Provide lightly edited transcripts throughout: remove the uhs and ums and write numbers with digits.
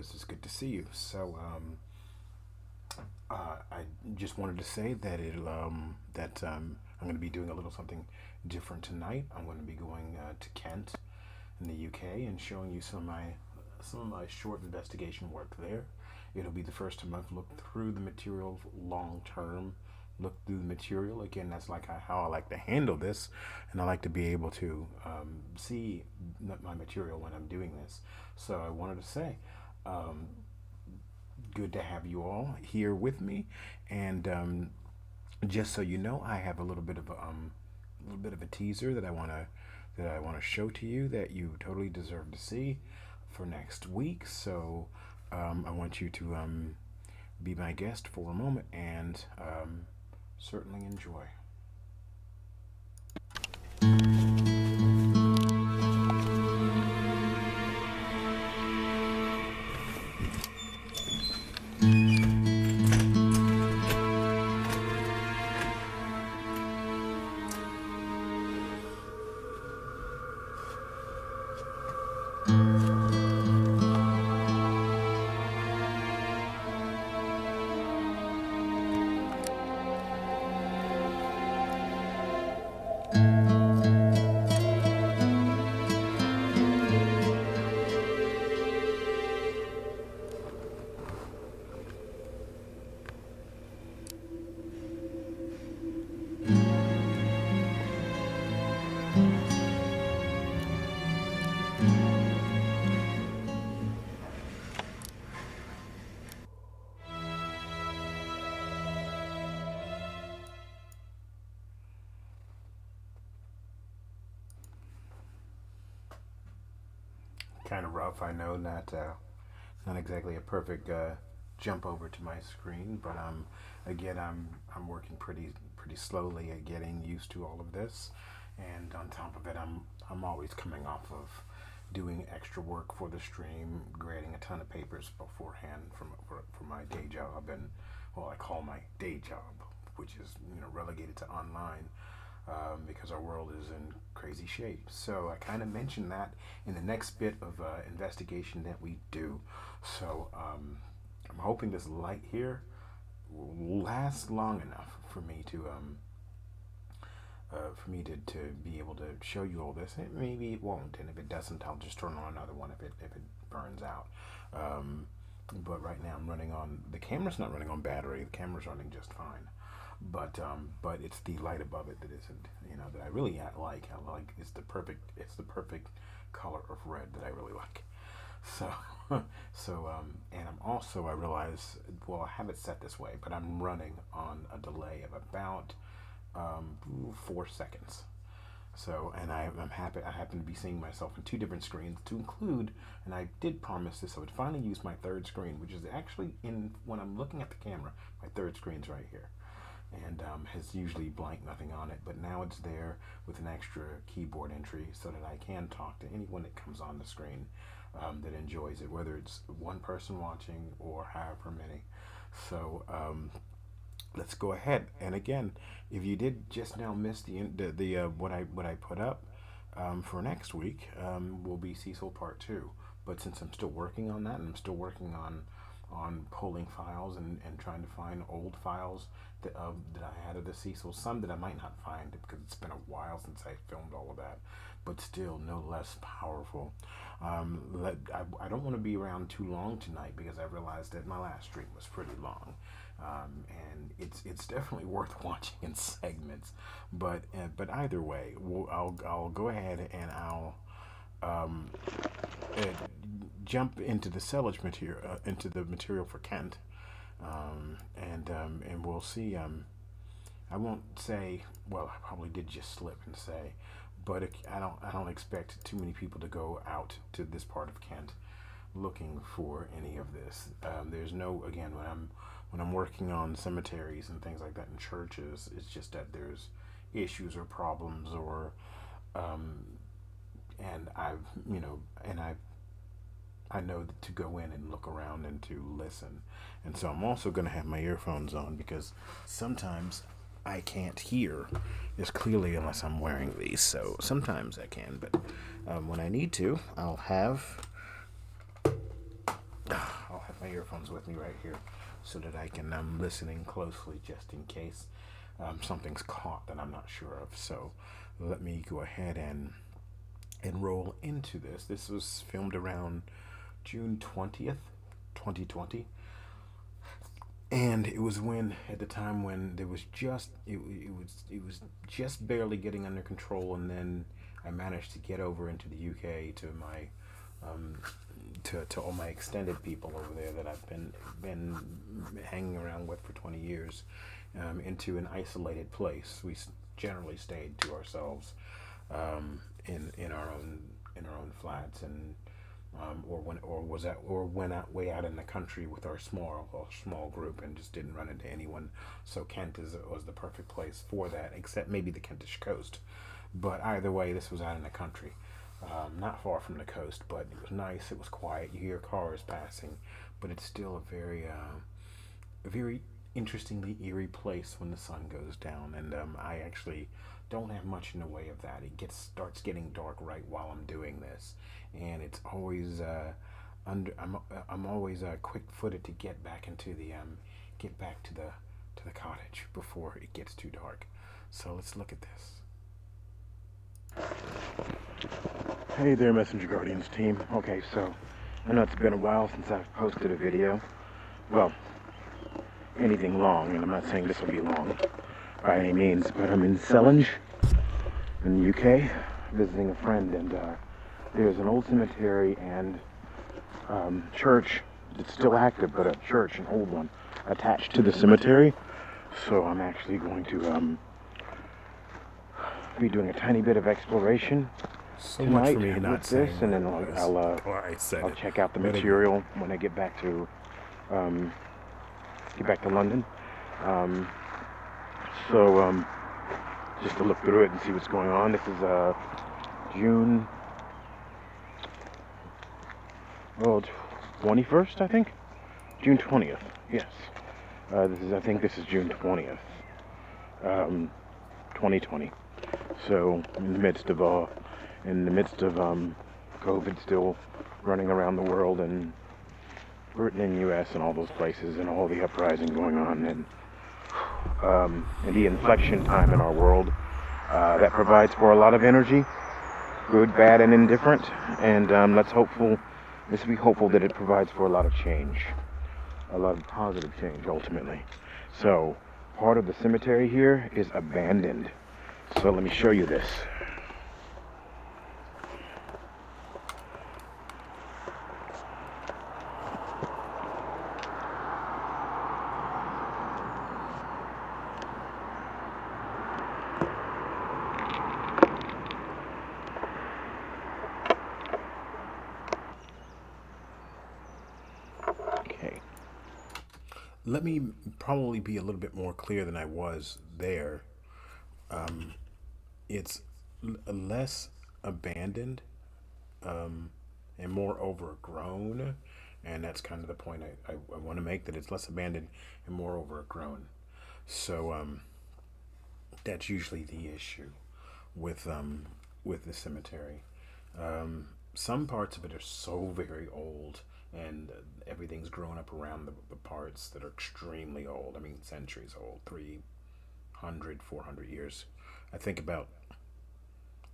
Stds. It's good to see you. So, I just wanted to say that I'm going to be doing a little something different tonight. I'm going to be going to Kent in the UK and showing you some of my short investigation work there. It'll be the first time I've looked through the material long term. Look through the material again. That's like how I like to handle this, and I like to be able to see my material when I'm doing this. So I wanted to say, um, good to have you all here with me, and just so you know, I have a little bit of a teaser that I want to show to you that you totally deserve to see for next week. So I want you to be my guest for a moment and certainly enjoy. Kind of rough, I know. Not exactly a perfect jump over to my screen, but again, I'm working pretty slowly at getting used to all of this, and on top of it, I'm always coming off of doing extra work for the stream, grading a ton of papers beforehand for my day job, and well, I call my day job, which is relegated to online, because our world is in crazy shape. So I kind of mentioned that in the next bit of investigation that we do. So I'm hoping this light here will last long enough for me to be able to show you all this. Maybe it won't, and if it doesn't, I'll just turn on another one if it burns out. But right now I'm running on the camera's not running on battery. The camera's running just fine. But it's the light above it that isn't, that I really like. I like it's the perfect color of red that I really like. So and I realize, well, I have it set this way, but I'm running on a delay of about 4 seconds. So, and I'm happy. I happen to be seeing myself in two different screens to include, and I did promise this. I would finally use my third screen, which is actually when I'm looking at the camera. My third screen's right here, and has usually blank, nothing on it, but now it's there with an extra keyboard entry so that I can talk to anyone that comes on the screen that enjoys it, whether it's one person watching or however many. So let's go ahead. And again, if you did just now miss the what I put up for next week, will be Cecil Part 2. But since I'm still working on that, and I'm still working on pulling files and trying to find old files that I had of the Cecil, some that I might not find because it's been a while since I filmed all of that, but still no less powerful. I don't want to be around too long tonight because I realized that my last stream was pretty long, and it's definitely worth watching in segments. But either way, I'll go ahead and I'll um, uh, jump into the sellage material, into the material for Kent, and we'll see. I won't say. Well, I probably did just slip and say, but I don't expect too many people to go out to this part of Kent looking for any of this. There's no, again, when I'm working on cemeteries and things like that in churches, it's just that there's issues or problems or um, and I know to go in and look around and to listen. And so I'm also going to have my earphones on because sometimes I can't hear as clearly unless I'm wearing these. So sometimes I can, but when I need to, I'll have my earphones with me right here so that I can listening closely just in case something's caught that I'm not sure of. So let me go ahead and roll into this. This was filmed around June 20th, 2020. And it was at the time when there was it was just barely getting under control, and then I managed to get over into the UK to my to all my extended people over there that I've been hanging around with for 20 years, into an isolated place. We generally stayed to ourselves in our own flats, and went out way out in the country with our small group and just didn't run into anyone. So Kent was the perfect place for that, except maybe the Kentish coast. But either way, this was out in the country, not far from the coast, but it was nice. It was quiet. You hear cars passing, but it's still a very interestingly eerie place when the sun goes down. And I actually don't have much in the way of that. It starts getting dark right while I'm doing this, and it's always I'm always quick-footed to get back to the cottage before it gets too dark. So let's look at this. Hey there, Messenger Guardians team. Okay, so I know it's been a while since I've posted a video. Well, anything long, and I'm not saying this will be long by any means, but I'm in Sellindge in the UK visiting a friend, and there's an old cemetery and church that's still active, but a church, an old one, attached to the cemetery. So I'm actually going to be doing a tiny bit of exploration tonight with this, and then I'll check out the material when I get back to London. Just to look through it and see what's going on. This is June 21st, I think. June 20th. Yes. I think this is June 20th, 2020. So in the midst of COVID still running around the world, and Britain and U.S. and all those places, and all the uprising going on, and the inflection time in our world that provides for a lot of energy, good, bad, and indifferent. And let's be hopeful that it provides for a lot of change, a lot of positive change ultimately. So part of the cemetery here is abandoned. So let me show you this. Let me probably be a little bit more clear than I was there. It's less abandoned and more overgrown, and that's kind of the point I want to make, that it's less abandoned and more overgrown. So that's usually the issue with the cemetery. Some parts of it are so very old, and everything's grown up around the parts that are extremely old. I mean, centuries old, 300, 400 years. I think about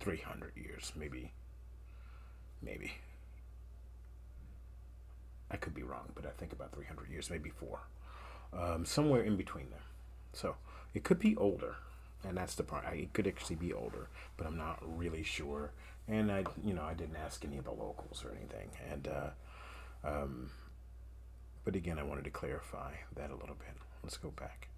300 years, maybe. I could be wrong, but I think about 300 years, maybe 4. Somewhere in between there. So it could be older, and that's the part. It could actually be older, but I'm not really sure. And I didn't ask any of the locals or anything. And but again, I wanted to clarify that a little bit. Let's go back.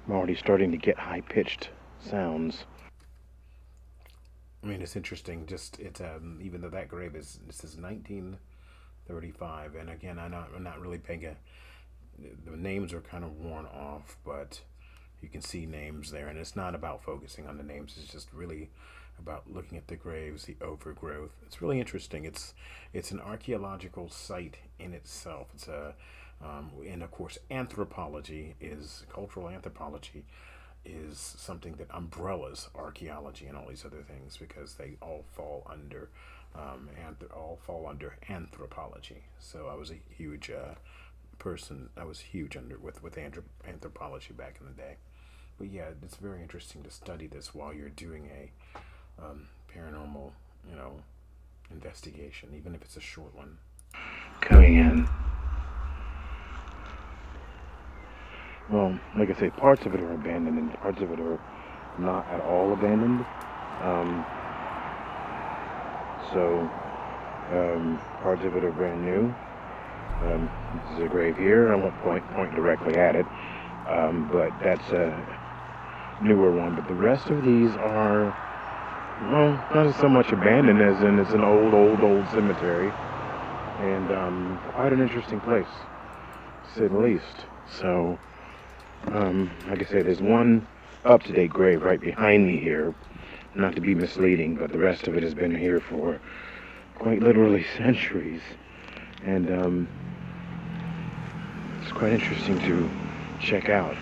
I'm already starting to get high-pitched sounds. I mean, it's interesting. It's even though that grave this is 1935, and again, I'm not really paying the names are kind of worn off, but you can see names there, and it's not about focusing on the names. It's just really about looking at the graves, the overgrowth. It's really interesting. It's an archaeological site in itself. It's a and of course, cultural anthropology is something that umbrellas archaeology and all these other things because they all fall under anthropology. So I was a huge person. I was huge with anthropology back in the day. But yeah, it's very interesting to study this while you're doing a paranormal, you know, investigation, even if it's a short one. Coming in. Well, like I say, parts of it are abandoned and parts of it are not at all abandoned. Parts of it are brand new. This is a grave here. I won't point directly at it, but that's a newer one. But the rest of these are, well, not so much abandoned as in it's an old cemetery, and quite an interesting place, to say the least. So, like I say, there's one up-to-date grave right behind me here. Not to be misleading, but the rest of it has been here for quite literally centuries. And it's quite interesting to check out.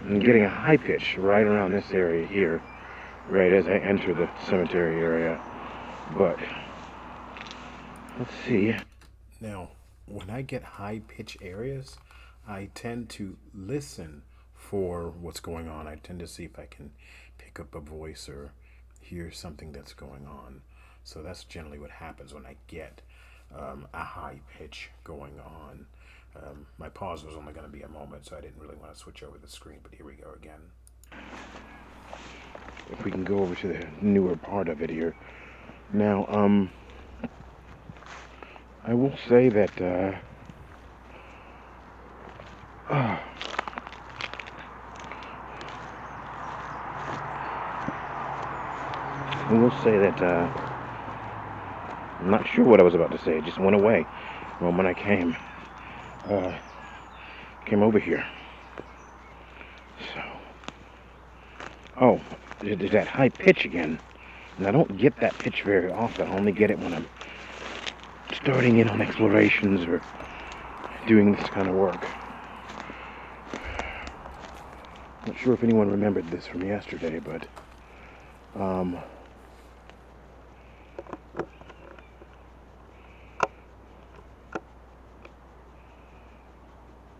I'm getting a high pitch right around this area here, right as I enter the cemetery area. But, let's see. Now, when I get high pitch areas, I tend to listen for what's going on. I tend to see if I can pick up a voice or hear something that's going on. So that's generally what happens when I get a high pitch going on. My pause was only going to be a moment, so I didn't really want to switch over the screen, but here we go again. If we can go over to the newer part of it here. Now, I will say that I'm not sure what I was about to say. It just went away when I came over here. So, there's that high pitch again. And I don't get that pitch very often. I only get it when I'm starting in on explorations or doing this kind of work. Not sure if anyone remembered this from yesterday, but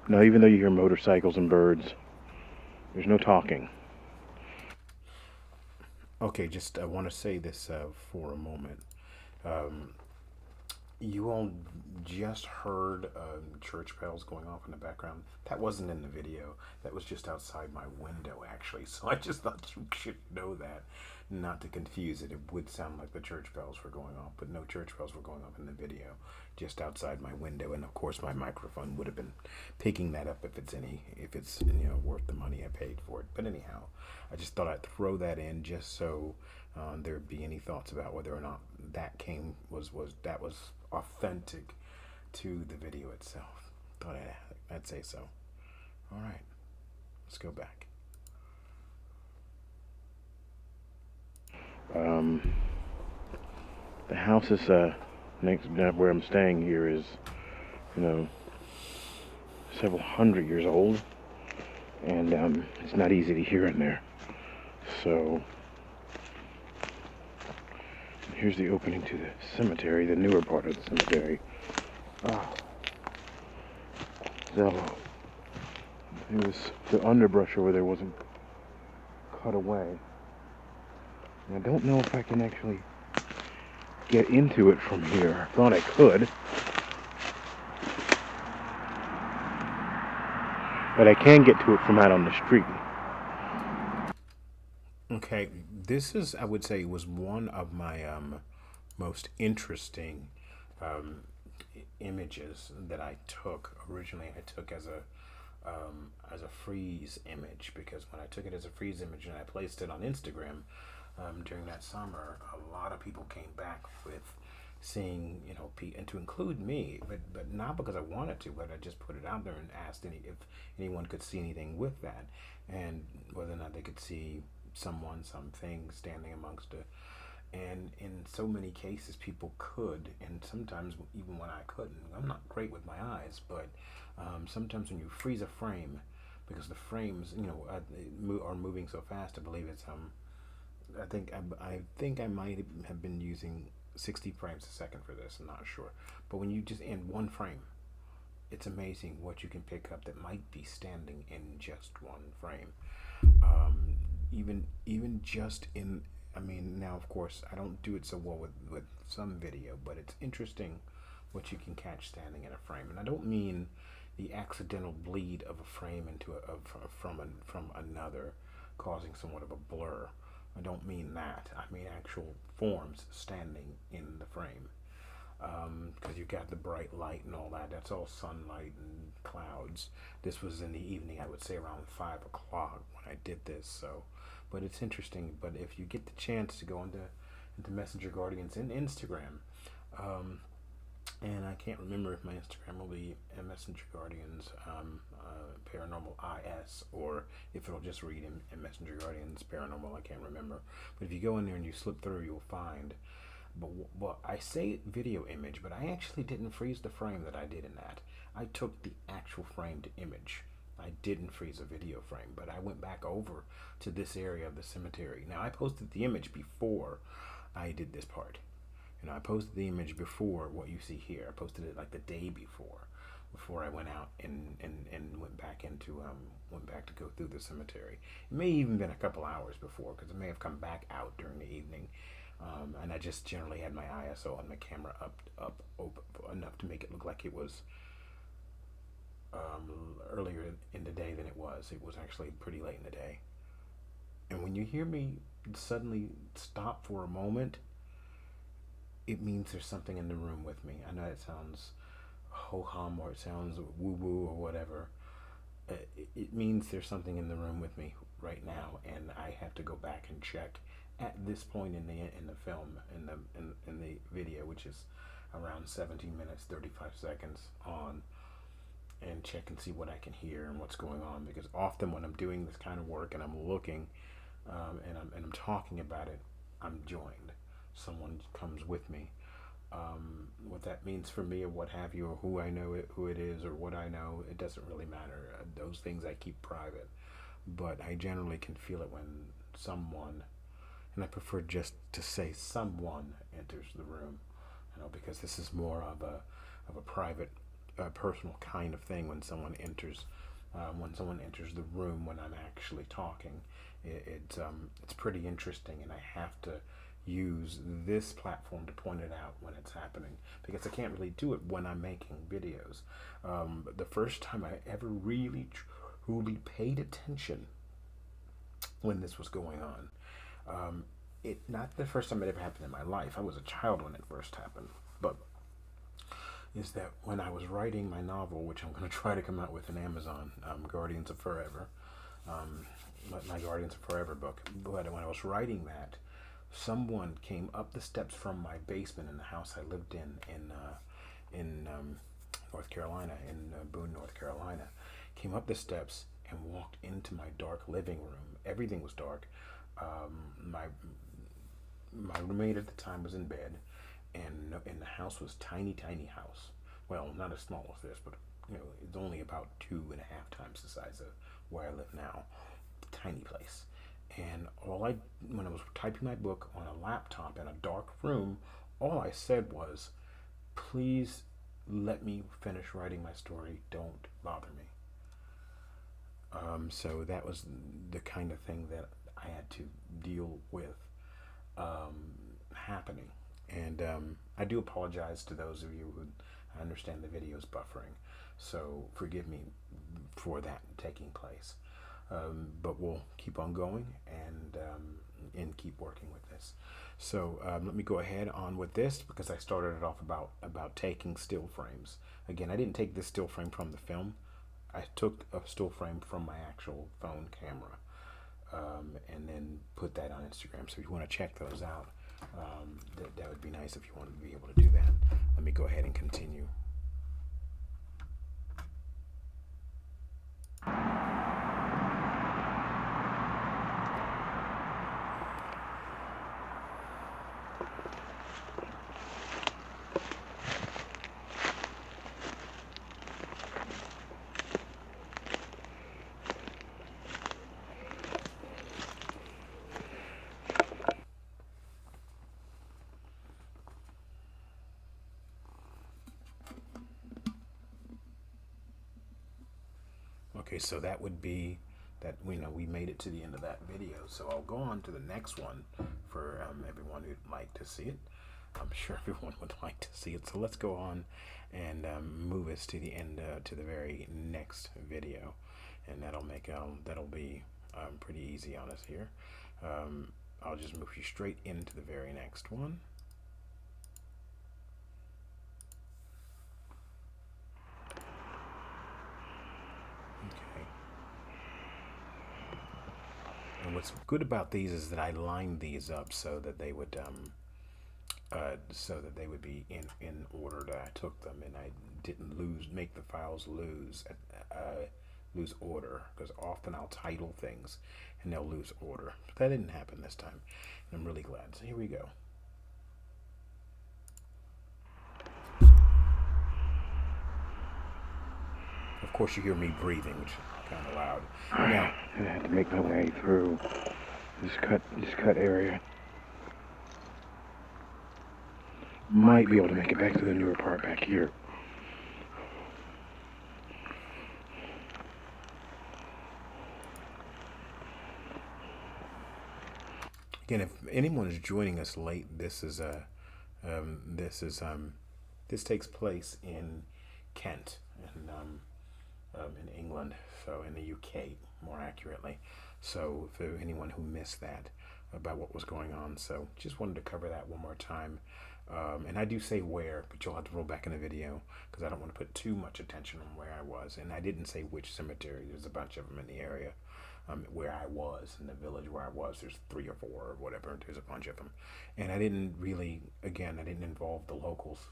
now, even though you hear motorcycles and birds, there's no talking. Okay, I want to say this for a moment. You all just heard church bells going off in the background. That wasn't in the video. That was just outside my window, actually. So I just thought you should know that, not to confuse it. It would sound like the church bells were going off, but no church bells were going off in the video. Just outside my window, and of course my microphone would have been picking that up if it's worth the money I paid for it. But anyhow, I just thought I'd throw that in just so there'd be any thoughts about whether or not that was authentic to the video itself. Thought I'd say so. All right, let's go back. The house is next where I'm staying here is, several hundred years old, and it's not easy to hear in there. So here's the opening to the cemetery, the newer part of the cemetery. So it was the underbrush over there wasn't cut away. And I don't know if I can actually get into it from here. I thought I could, but I can get to it from out on the street. Okay, this is, I would say, was one of my most interesting images that I took. Originally, I took as a freeze image, because when I took it as a freeze image and I placed it on Instagram during that summer, a lot of people came back with seeing, and to include me, but not because I wanted to, but I just put it out there and asked if anyone could see anything with that, and whether or not they could see something standing amongst it. And in so many cases, people could, and sometimes even when I couldn't. I'm not great with my eyes, but sometimes when you freeze a frame, because the frames, are moving so fast. I believe it's I think I might have been using 60 frames a second for this. I'm not sure, but when you just in one frame, it's amazing what you can pick up that might be standing in just one frame. Even just in, I mean, now of course I don't do it so well with some video, but it's interesting what you can catch standing in a frame. And I don't mean the accidental bleed of a frame into from another, causing somewhat of a blur. I don't mean that. I mean actual forms standing in the frame. Because you got the bright light and all that. That's all sunlight and clouds. This was in the evening, I would say around 5 o'clock when I did this. So, but it's interesting. But if you get the chance to go into Messenger Guardians and Instagram, and I can't remember if my Instagram will be Messenger Guardians Paranormal IS, or if it'll just read in Messenger Guardians Paranormal. I can't remember. But if you go in there and you slip through, you'll find. But I say video image, but I actually didn't freeze the frame that I did in that. I took the actual framed image. I didn't freeze a video frame, but I went back over to this area of the cemetery. Now, I posted the image before I did this part. I posted the image before what you see here. I posted it like the day before I went out and went back to go through the cemetery. It may even been a couple hours before, because it may have come back out during the evening. And I just generally had my ISO on my camera up enough to make it look like it was earlier in the day than it was. It was actually pretty late in the day. And when you hear me suddenly stop for a moment, it means there's something in the room with me. I know it sounds ho-hum or it sounds woo-woo or whatever. It means there's something in the room with me right now, and I have to go back and check at this point in the film, in the video, which is around 17 minutes 35 seconds on, and check and see what I can hear and what's going on. Because often when I'm doing this kind of work and I'm looking and I'm talking about it, I'm joined. Someone comes with me. What that means for me or what have you, or who it is or what I know, it doesn't really matter. Those things I keep private, but I generally can feel it when someone, and I prefer just to say someone, enters the room, because this is more of a private, personal kind of thing. When someone enters the room when I'm actually talking, it's pretty interesting, and I have to use this platform to point it out when it's happening, because I can't really do it when I'm making videos. But the first time I ever really truly paid attention when this was going on, not the first time it ever happened in my life. I was a child when it first happened, but is that when I was writing my novel, which I'm going to try to come out with in Amazon, Guardians of Forever, my Guardians of Forever book. But when I was writing that, someone came up the steps from my basement in the house I lived in North Carolina, in Boone, North Carolina, came up the steps and walked into my dark living room. Everything was dark. My roommate at the time was in bed, and the house was tiny house. Well, not as small as this, but it's only about 2.5 times the size of where I live now. Tiny place. And when I was typing my book on a laptop in a dark room, all I said was, please let me finish writing my story. Don't bother me. So that was the kind of thing that I had to deal with happening. And I do apologize to those of you who, I understand the video's buffering. So forgive me for that taking place. But we'll keep on going and keep working with this. So let me go ahead on with this, because I started it off about taking still frames. Again, I didn't take this still frame from the film. I took a still frame from my actual phone camera and then put that on Instagram. So if you want to check those out, that would be nice if you wanted to be able to do that. Let me go ahead and continue. so that would be that, we made it to the end of that video. So I'll go on to the next one for everyone who'd like to see it. I'm sure everyone would like to see it. So let's go on and move us to the end, to the very next video, and that'll be pretty easy on us here. I'll just move you straight into the very next one. Okay. And what's good about these is that I lined these up so that they would be in order that I took them, and I didn't make the files lose order, because often I'll title things and they'll lose order. But that didn't happen this time, and I'm really glad. So here we go. Of course, you hear me breathing, which is kind of loud. Now, I had to make my way through this cut area. Might be able to make it back to the newer part back here. Again, if anyone is joining us late, this takes place in Kent, in England, so in the UK, more accurately. So for anyone who missed that about what was going on, so just wanted to cover that one more time. And I do say where, but you'll have to roll back in the video because I don't want to put too much attention on where I was. And I didn't say which cemetery. There's a bunch of them in the area where I was, in the village where I was. There's 3 or 4 or whatever. There's a bunch of them. And I didn't involve the locals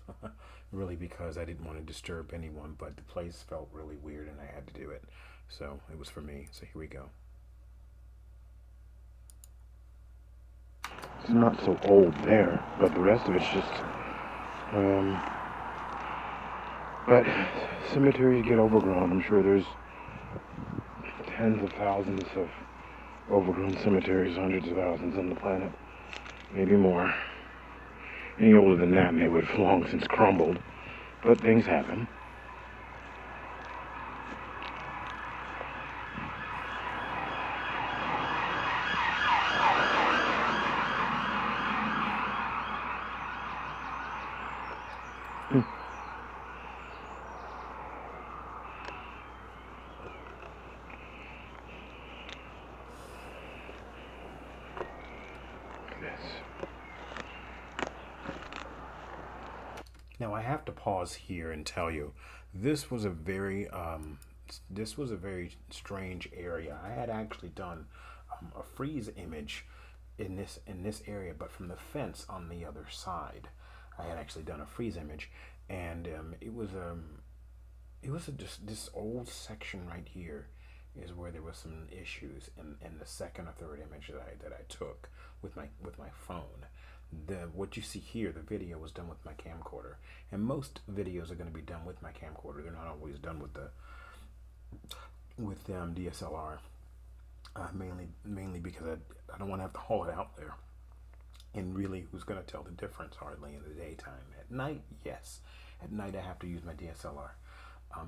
really, because I didn't want to disturb anyone. But the place felt really weird and I had to do it. So it was for me. So here we go. It's not so old there, but the rest of it's just, but cemeteries get overgrown. I'm sure there's tens of thousands of overgrown cemeteries, hundreds of thousands on the planet, maybe more. Any older than that, and they would have long since crumbled, but things happen. Now I have to pause here and tell you, this was a very strange area. I had actually done a freeze image in this area, but from the fence on the other side. I had actually done a freeze image, and it was just this old section right here is where there was some issues in the second or third image that I took with my phone. What you see here, the video was done with my camcorder, and most videos are going to be done with my camcorder. They're not always done with DSLR, mainly because I don't want to have to haul it out there. And really, who's going to tell the difference hardly in the daytime? At night, yes. At night, I have to use my DSLR.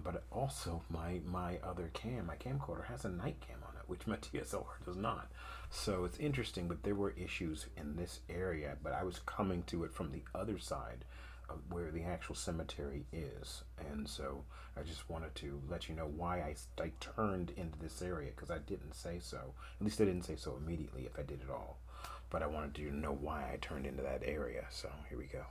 But also, my other my camcorder has a night cam on it, which my DSLR does not. So it's interesting, but there were issues in this area, but I was coming to it from the other side of where the actual cemetery is. And so I just wanted to let you know why I turned into this area, because I didn't say so. At least I didn't say so immediately if I did at all. But I wanted you to know why I turned into that area. So here we go.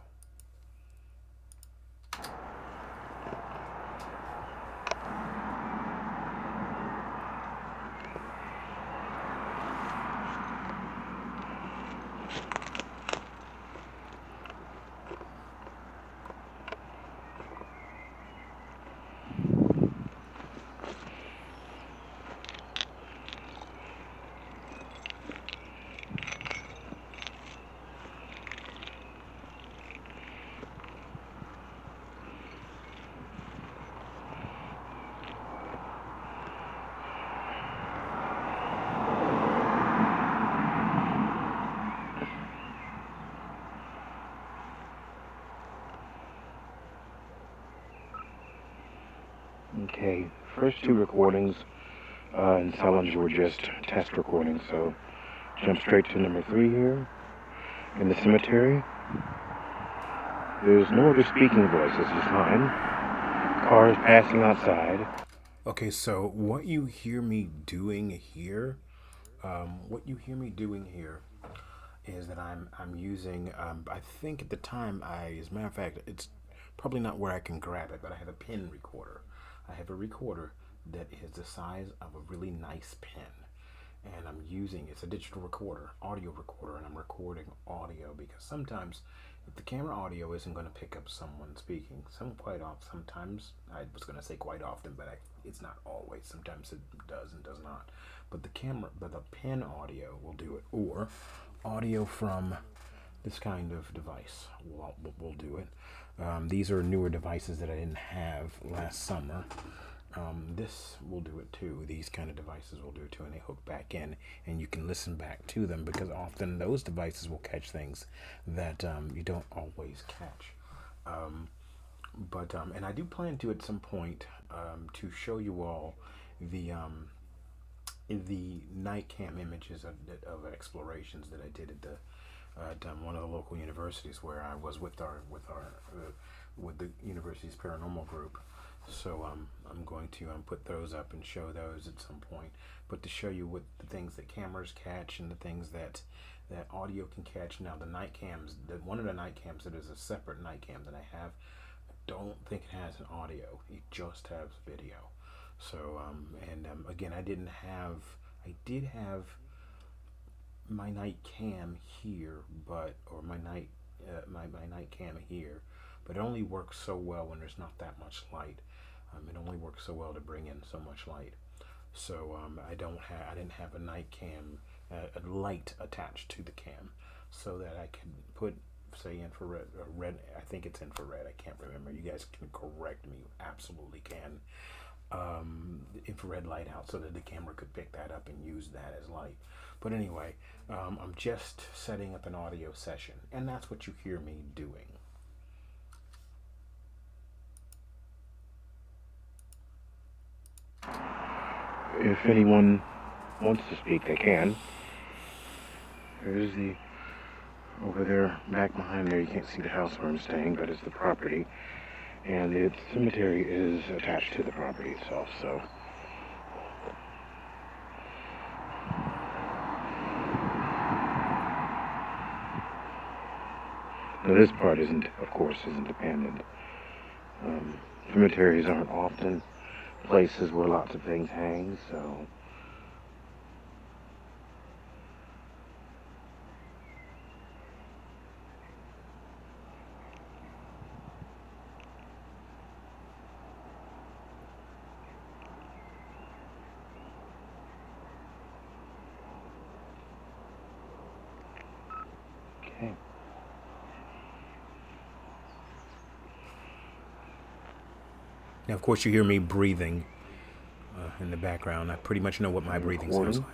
Okay, first 2 recordings and some of them were just test recordings. So jump straight to number 3 here. In the cemetery, there's no other speaking voices, just mine. Cars passing outside. Okay, so what you hear me doing here, is that I'm using. I think at the time, as a matter of fact, it's probably not where I can grab it, but I have a pen recorder. I have a recorder that is the size of a really nice pen, and I'm using it's a digital recorder, audio recorder, and I'm recording audio because sometimes if the camera audio isn't going to pick up someone speaking, sometimes I was going to say quite often, but it's not always. Sometimes it does and does not. But the pen audio will do it, or audio from this kind of device will do it. These are newer devices that I didn't have last summer. This will do it too. These kind of devices will do it too, and they hook back in, and you can listen back to them because often those devices will catch things that you don't always catch. And I do plan to at some point to show you all the night cam images of explorations that I did at one of the local universities where I was with the university's paranormal group. So I'm going to put those up and show those at some point. But to show you what the things that cameras catch and the things that audio can catch. Now the night cams, one of the night cams that is a separate night cam that I have, I don't think it has an audio. It just has video. So again, I did have my night cam here, or my night cam here, but it only works so well when there's not that much light. It only works so well to bring in so much light. So I didn't have a night cam, a light attached to the cam, so that I could put, say, infrared or red. I think it's infrared. I can't remember. You guys can correct me. You absolutely can. Infrared light out so that the camera could pick that up and use that as light. But anyway, I'm just setting up an audio session, and that's what you hear me doing. If anyone wants to speak, they can. There's over there, back behind there, you can't see the house where I'm staying, but it's the property. And the cemetery is attached to the property itself, so. Now this part isn't abandoned. Cemeteries aren't often places where lots of things hang, so. Okay. Now, of course, you hear me breathing in the background. I pretty much know what my breathing sounds like.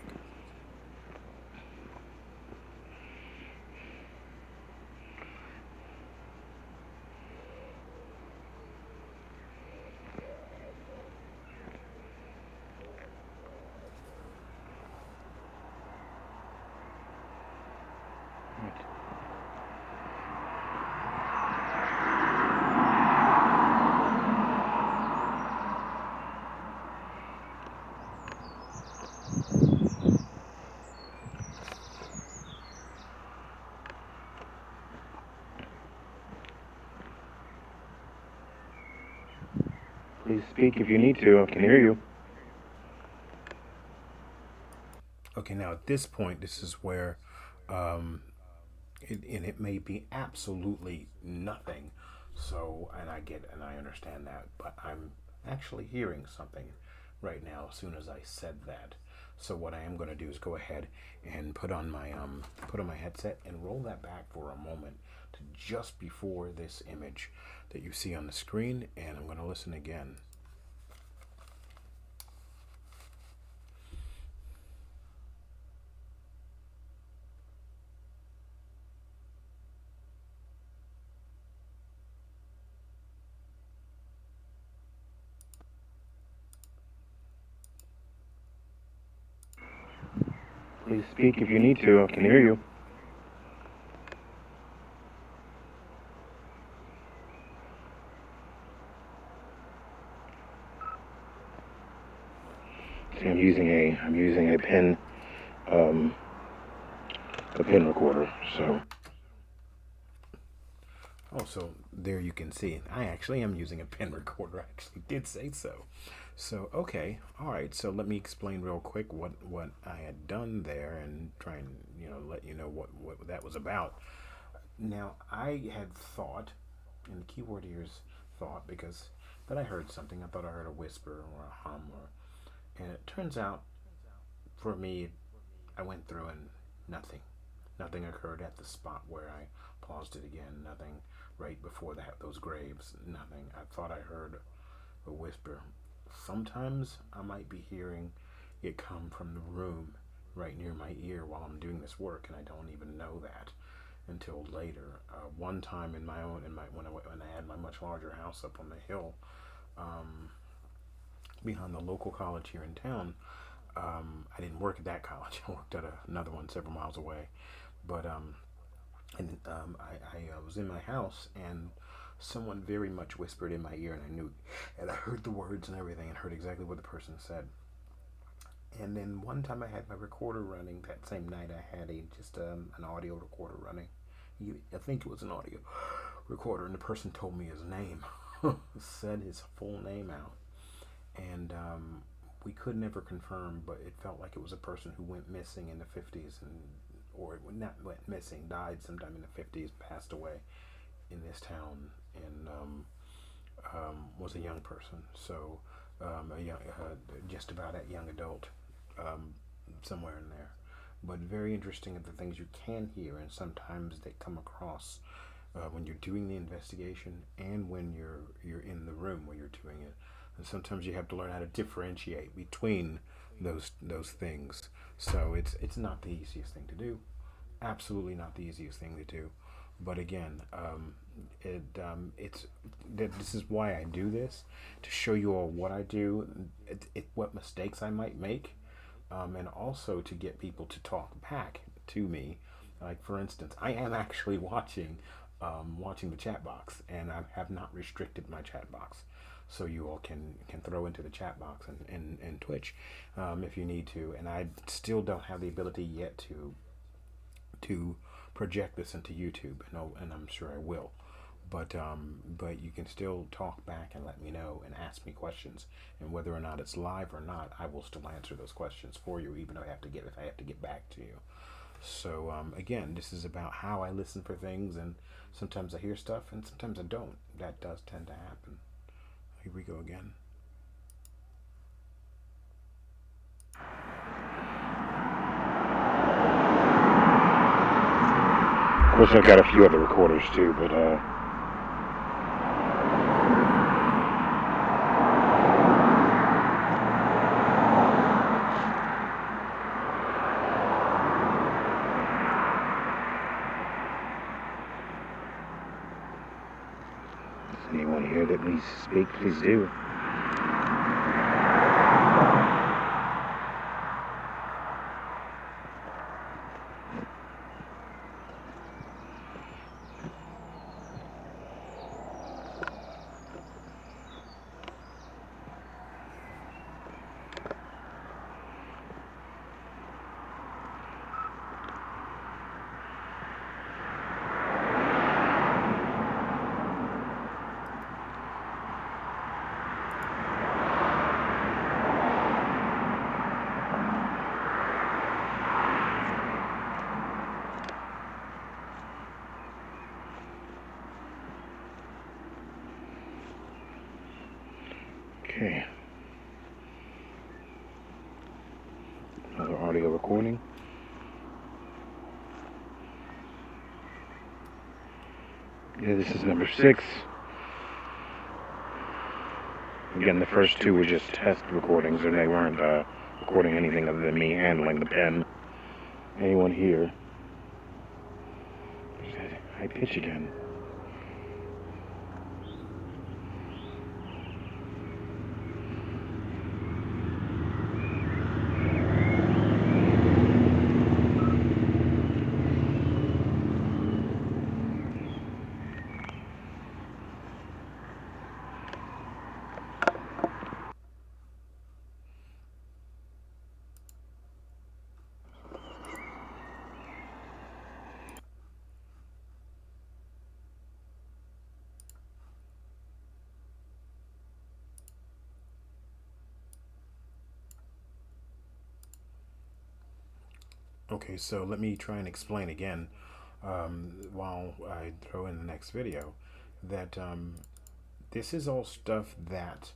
Please speak if you need to. I can hear you. Okay, now at this point, this is where it may be absolutely nothing. So, and I understand that, but I'm actually hearing something right now as soon as I said that. So what I am going to do is go ahead and put on my headset and roll that back for a moment to just before this image that you see on the screen, and I'm going to listen again. Please speak if you need to. I can hear you. See, I'm using a pen recorder. So. Oh, so there you can see. I actually am using a pen recorder. I actually did say so. So, okay. All right. So let me explain real quick what I had done there and try and, let you know what that was about. Now, I had thought, and the keyword here is thought, because that I heard something. I thought I heard a whisper or a hum, and it turns out, for me, I went through and nothing. Nothing occurred at the spot where I paused it again. Nothing right before those graves. Nothing. I thought I heard a whisper. Sometimes I might be hearing it come from the room right near my ear while I'm doing this work, and I don't even know that until later. One time when I had my much larger house up on the hill, behind the local college here in town. I didn't work at that college. I worked at another one several miles away. But I was in my house, and someone very much whispered in my ear, and I heard the words and everything, and heard exactly what the person said. And then one time I had my recorder running. That same night I had an audio recorder running. I think it was an audio recorder, and the person told me his name, said his full name out, and we could never confirm, but it felt like it was a person who went missing in the 50s, or not went missing, died sometime in the 50s, passed away in this town, and was a young person, so just about a young adult, somewhere in there. But very interesting of the things you can hear, and sometimes they come across when you're doing the investigation and when you're in the room where you're doing it. And sometimes you have to learn how to differentiate between those things. So it's not the easiest thing to do. Absolutely not the easiest thing to do. But again, this is why I do this, to show you all what I do, what mistakes I might make, and also to get people to talk back to me. Like, for instance, I am actually watching the chat box, and I have not restricted my chat box, so you all can throw into the chat box and Twitch if you need to. And I still don't have the ability yet to project this into YouTube, and I'm sure I will. But you can still talk back and let me know and ask me questions, and whether or not it's live or not, I will still answer those questions for you, even though if I have to get back to you. So again, this is about how I listen for things, and sometimes I hear stuff and sometimes I don't. That does tend to happen. Here we go again. Of course, I've got a few other recorders too, but is anyone here that needs to speak? Please do. Okay. Another audio recording. Yeah, this is number 6. Again, the first 2 were just test recordings, and they weren't recording anything other than me handling the pen. Anyone here? There's that high pitch again. Okay, so let me try and explain again while I throw in the next video that this is all stuff that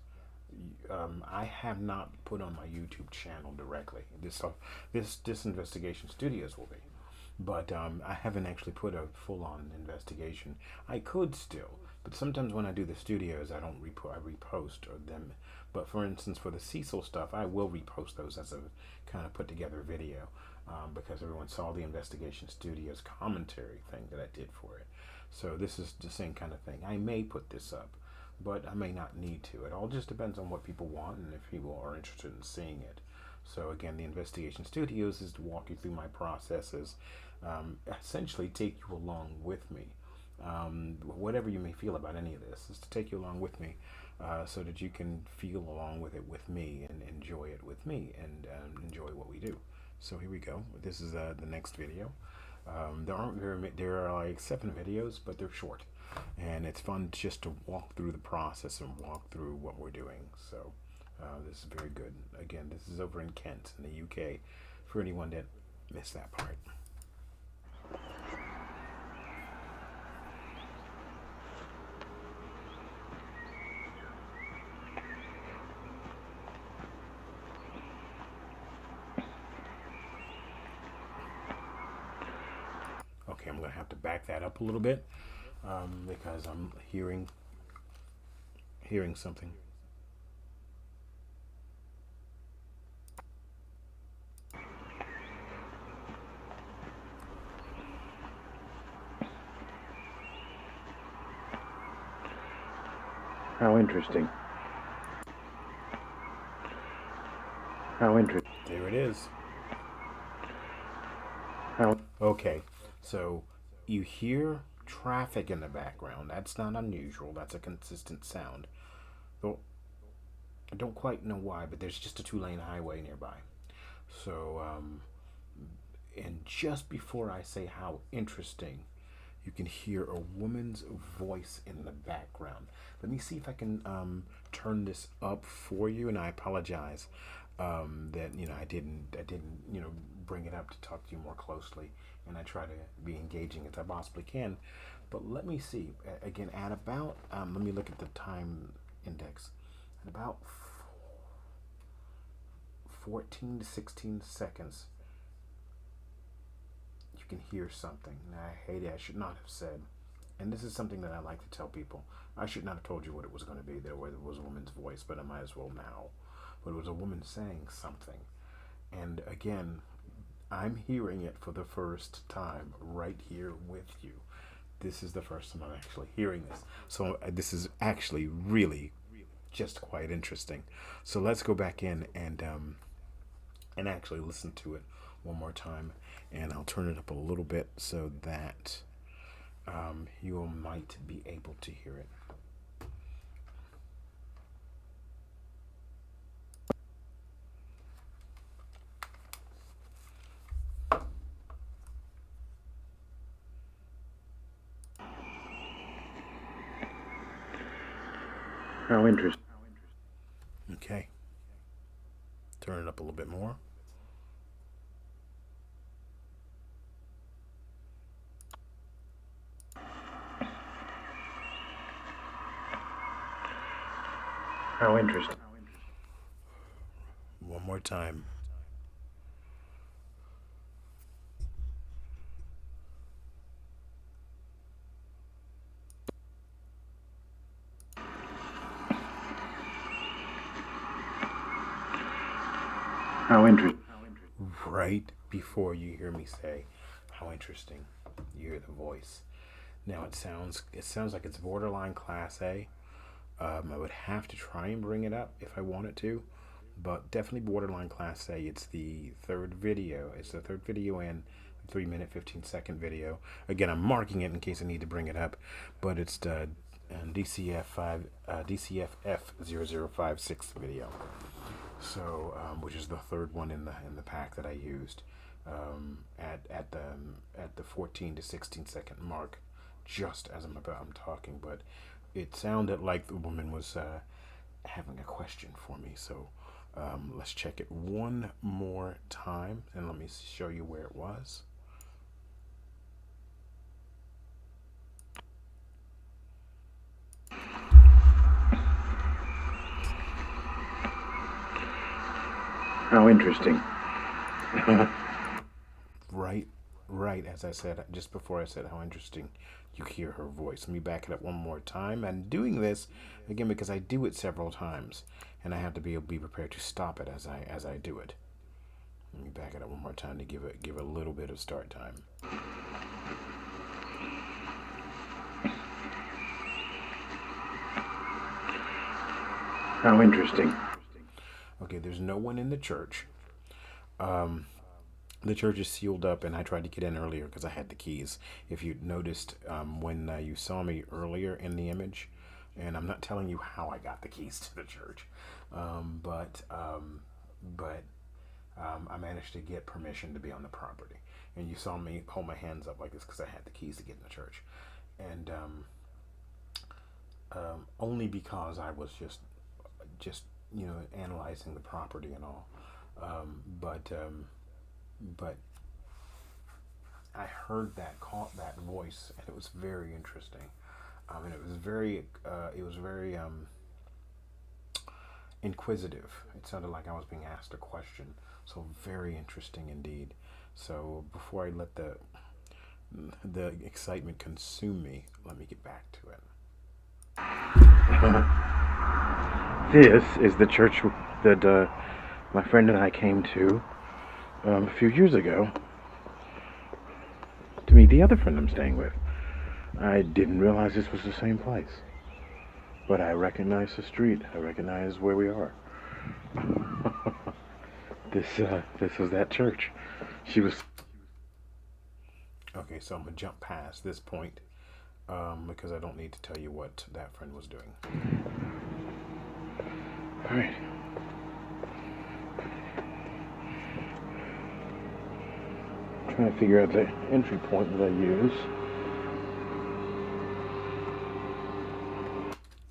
I have not put on my YouTube channel directly. This stuff, this Investigation Studios will be, but I haven't actually put a full-on investigation. I could still, but sometimes when I do the studios, I don't I repost them. But for instance, for the Cecil stuff, I will repost those as a kind of put together video because everyone saw the Investigation Studios commentary thing that I did for it. So this is the same kind of thing. I may put this up, but I may not need to. It all just depends on what people want and if people are interested in seeing it. So again, the Investigation Studios is to walk you through my processes, essentially take you along with me. Whatever you may feel about any of this is to take you along with me, so that you can feel along with it with me and enjoy it with me and enjoy what we do. So here we go. This is the next video. There are like 7 videos, but they're short, and it's fun just to walk through the process and walk through what we're doing. So this is very good. Again, this is over in Kent in the UK, for anyone that missed that part. Okay, I'm going to have to back that up a little bit because I'm hearing something. How interesting. How interesting. There it is. How. Okay, so you hear traffic in the background. That's not unusual. That's a consistent sound. Though I don't quite know why, but there's just a 2-lane highway nearby. So, and just before I say how interesting, you can hear a woman's voice in the background. Let me see if I can turn this up for you, and I apologize that I didn't bring it up to talk to you more closely, and I try to be engaging as I possibly can. But let me see again at about let me look at the time index at about 14 to 16 seconds. You can hear something. Now, I hate it. I should not have said. And this is something that I like to tell people. I should not have told you what it was going to be. There was a woman's voice, but I might as well now. But it was a woman saying something. And again, I'm hearing it for the first time right here with you. This is the first time I'm actually hearing this. So this is actually really just quite interesting. So let's go back in and actually listen to it one more time. And I'll turn it up a little bit so that you might be able to hear it. How interesting. Okay. Turn it up a little bit more. How interesting. One more time. How interesting. Right before you hear me say, how interesting, you hear the voice. Now it sounds like it's borderline Class A. I would have to try and bring it up if I wanted to, but definitely borderline Class A. It's the third video. It's the third video in 3-minute 15-second video. Again, I'm marking it in case I need to bring it up, but it's the DCFF0056 video. So, which is the third one in the pack that I used at the 14 to 16 second mark, just as I'm talking. But it sounded like the woman was having a question for me. So Let's check it one more time, and let me show you where it was. How interesting. Right, as I said, just before I said how interesting, you hear her voice. Let me back it up one more time. I'm doing this, again, because I do it several times, and I have to be prepared to stop it as I do it. Let me back it up one more time to give a little bit of start time. How interesting. Okay, there's no one in the church. The church is sealed up, and I tried to get in earlier because I had the keys. If you noticed, when you saw me earlier in the image, and I'm not telling you how I got the keys to the church, but I managed to get permission to be on the property. And you saw me hold my hands up like this because I had the keys to get in the church, and only because I was just analyzing the property and all, but I heard that voice, and it was very interesting. And it was very inquisitive. It sounded like I was being asked a question. So very interesting indeed. So before I let the excitement consume me, let me get back to it. This is the church that my friend and I came to a few years ago to meet the other friend I'm staying with. I didn't realize this was the same place, but I recognize the street. I recognize where we are. This was that church. She was. Okay, so I'm gonna jump past this point because I don't need to tell you what that friend was doing. All right. Trying to figure out the entry point that I use.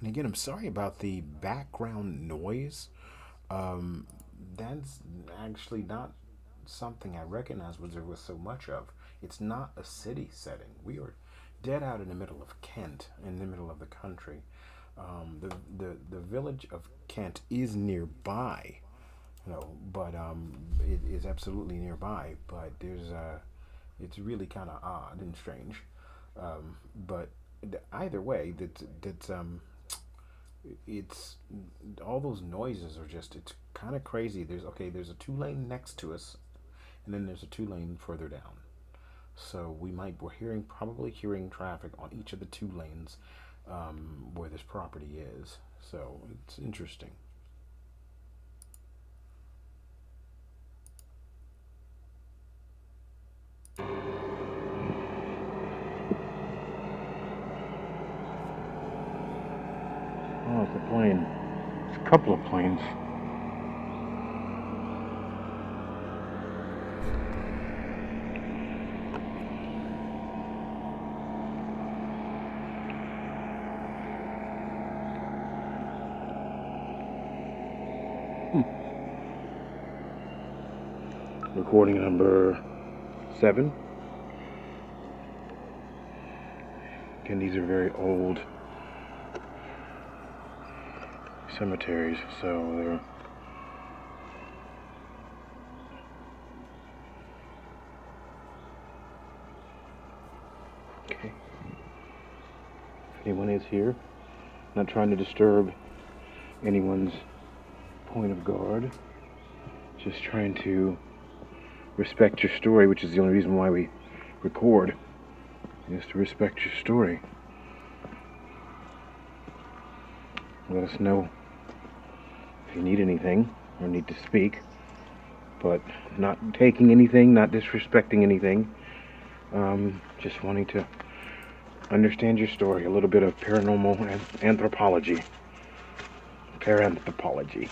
And again, I'm sorry about the background noise. That's actually not something I recognize was there was so much of. It's not a city setting. We are dead out in the middle of Kent, in the middle of the country. The village of Kent is nearby, but it is absolutely nearby. But it's really kind of odd and strange. But either way, it's all those noises are just, it's kind of crazy. There's a 2-lane next to us, and then there's a 2-lane further down. So we're probably hearing traffic on each of the 2 lanes where this property is. So it's interesting. Oh, it's a plane. It's a couple of planes. Recording number 7. Again, these are very old cemeteries, so they're okay. If anyone is here, not trying to disturb anyone's point of guard, just trying to respect your story, which is the only reason why we record, is to respect your story. Let us know if you need anything or need to speak, but not taking anything, not disrespecting anything, just wanting to understand your story, a little bit of paranormal anthropology. Paranthropology.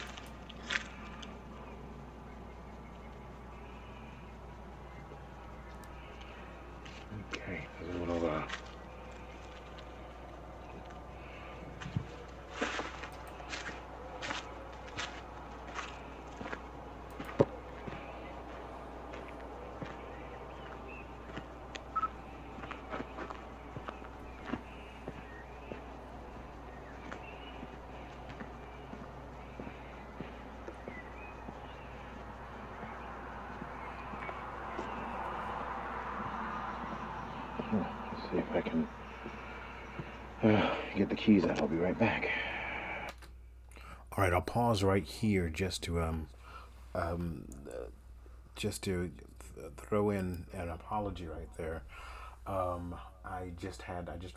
Okay, there's a little see if I can get the keys out. I'll be right back. All right, I'll pause right here just to throw in an apology right there. I just